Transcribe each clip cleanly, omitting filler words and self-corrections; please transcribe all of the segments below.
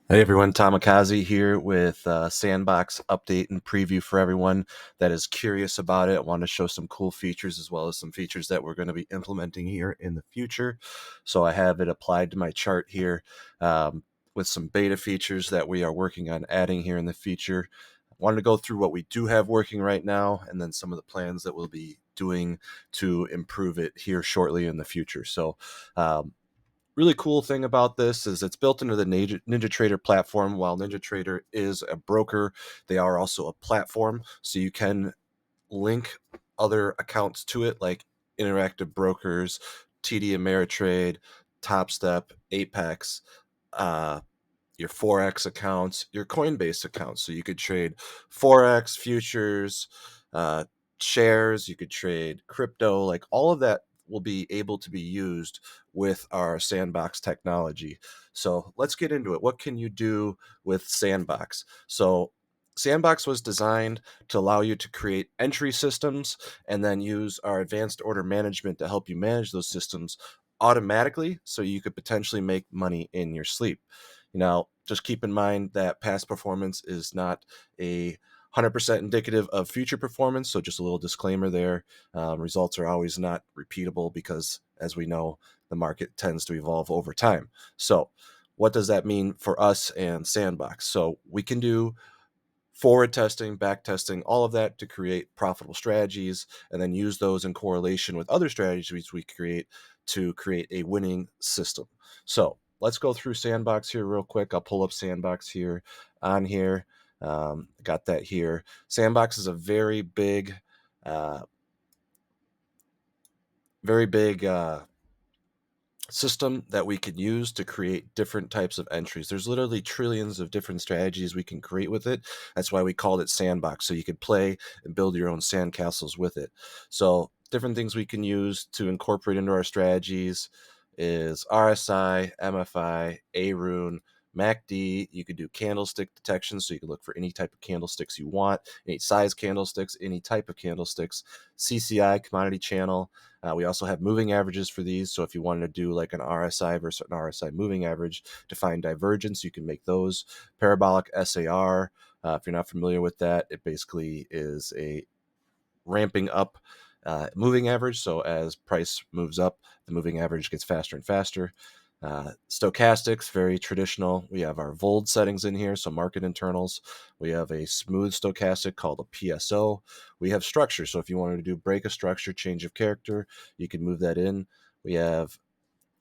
Hey everyone, Tamakaze here with Sandbox update and preview for everyone that is curious about it. I want to show some cool features as well as some features that we're going to be implementing here in the future. So I have it applied to my chart here with some beta features that we are working on adding here in the future. I wanted to go through what we do have working right now and then some of the plans that we'll be doing to improve it here shortly in the future. So really cool thing about this is it's built into the NinjaTrader platform. While NinjaTrader is a broker, they are also a platform, so you can link other accounts to it, like Interactive Brokers, TD Ameritrade, TopStep, Apex, uh, your Forex accounts, your Coinbase accounts. So you could trade Forex, futures, uh, shares, you could trade crypto, like all of that will be able to be used with our Sandbox technology. So let's get into it. What can you do with Sandbox? So Sandbox was designed to allow you to create entry systems and then use our advanced order management to help you manage those systems automatically so you could potentially make money in your sleep. Now, just keep in mind that past performance is not 100% indicative of future performance. So, just a little disclaimer there. Results are always not repeatable because, as we know, the market tends to evolve over time. So, what does that mean for us and Sandbox? So, we can do forward testing, back testing, all of that to create profitable strategies and then use those in correlation with other strategies we create to create a winning system. So let's go through Sandbox here real quick. I'll pull up Sandbox here on here. Got that here. Sandbox is a uh, very big system that we can use to create different types of entries. There's literally trillions of different strategies we can create with it. That's why we called it Sandbox. So you could play and build your own sandcastles with it. So different things we can use to incorporate into our strategies is RSI, MFI, ARUN, MACD. You could do candlestick detection, so you can look for any type of candlesticks you want, any size candlesticks, any type of candlesticks. CCI, commodity channel. We also have moving averages for these. So if you wanted to do like an RSI versus an RSI moving average to find divergence, you can make those. Parabolic SAR. If you're not familiar with that, it basically is a ramping up moving average. So as price moves up, the moving average gets faster and faster. Stochastics, very traditional. We have our VOLD settings in here, so market internals. We have a smooth stochastic called a PSO. We have structure, so if you wanted to do break a structure, change of character, you can move that in. We have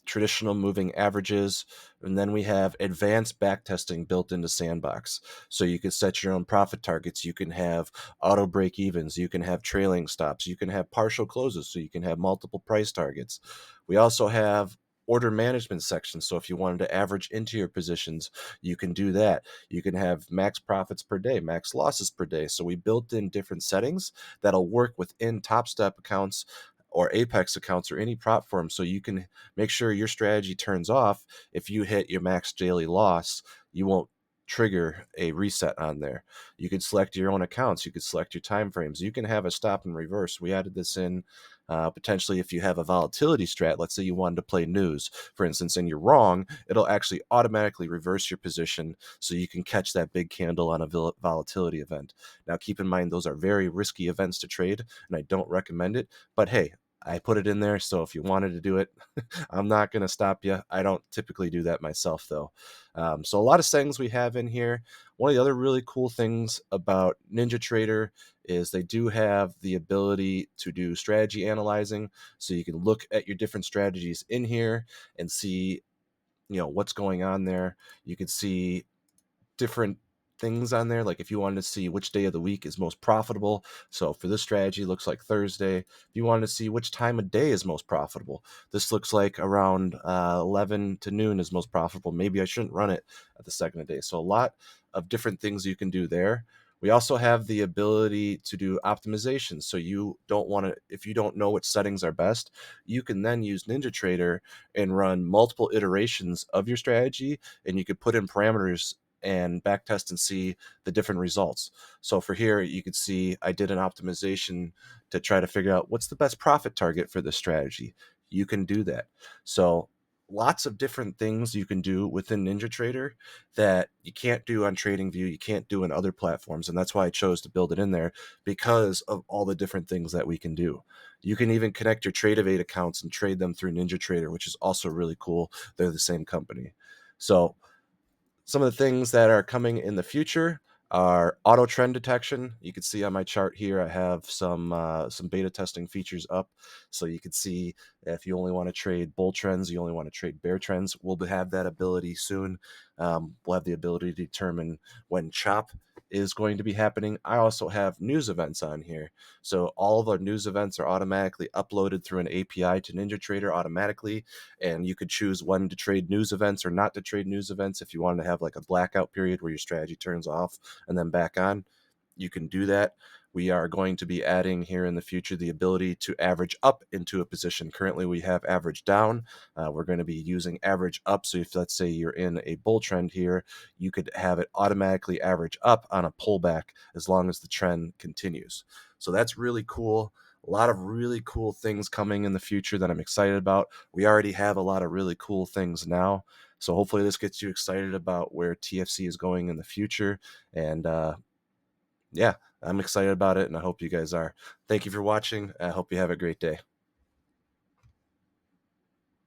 traditional moving averages, and then we have advanced backtesting built into Sandbox. So you can set your own profit targets, you can have auto break evens, you can have trailing stops, you can have partial closes, so you can have multiple price targets. We also have order management section, so if you wanted to average into your positions, you can do that. You can have max profits per day, max losses per day. So we built in different settings that'll work within top step accounts or Apex accounts or any prop firm, so you can make sure your strategy turns off. If you hit your max daily loss, you won't trigger a reset on there. You could select your own accounts, you could select your time frames, you can have a stop and reverse. We added this in potentially if you have a volatility strat. Let's say you wanted to play news, for instance, and you're wrong, it'll actually automatically reverse your position so you can catch that big candle on a volatility event. Now keep in mind those are very risky events to trade and I don't recommend it, but hey, I put it in there, so if you wanted to do it, I'm not going to stop you. I don't typically do that myself, though. So a lot of settings we have in here. One of the other really cool things about NinjaTrader is they do have the ability to do strategy analyzing, so you can look at your different strategies in here and see, what's going on there. You can see different things on there, like if you wanted to see which day of the week is most profitable. So for this strategy, looks like Thursday. If you wanted to see which time of day is most profitable, this looks like around 11 to noon is most profitable. Maybe I shouldn't run it at the second of day. So a lot of different things you can do there. We also have the ability to do optimization. So you don't want to, if you don't know which settings are best, you can then use NinjaTrader and run multiple iterations of your strategy, and you could put in parameters and backtest and see the different results. So for here, you could see I did an optimization to try to figure out what's the best profit target for this strategy. You can do that. So lots of different things you can do within NinjaTrader that you can't do on TradingView, you can't do in other platforms, and that's why I chose to build it in there because of all the different things that we can do. You can even connect your Trade accounts and trade them through NinjaTrader, which is also really cool. They're the same company. So some of the things that are coming in the future are auto trend detection. You can see on my chart here, I have some beta testing features up, so you can see if you only want to trade bull trends, you only want to trade bear trends. We'll have that ability soon. We'll have the ability to determine when chop is going to be happening. I also have news events on here, so all of our news events are automatically uploaded through an API to NinjaTrader automatically, and you could choose when to trade news events or not to trade news events. If you wanted to have like a blackout period where your strategy turns off and then back on, you can do that. We are going to be adding here in the future the ability to average up into a position. Currently, we have average down. We're going to be using average up. So if, let's say, you're in a bull trend here, you could have it automatically average up on a pullback as long as the trend continues. So that's really cool. A lot of really cool things coming in the future that I'm excited about. We already have a lot of really cool things now. So hopefully this gets you excited about where TFC is going in the future. And yeah, I'm excited about it, and I hope you guys are. Thank you for watching. I hope you have a great day.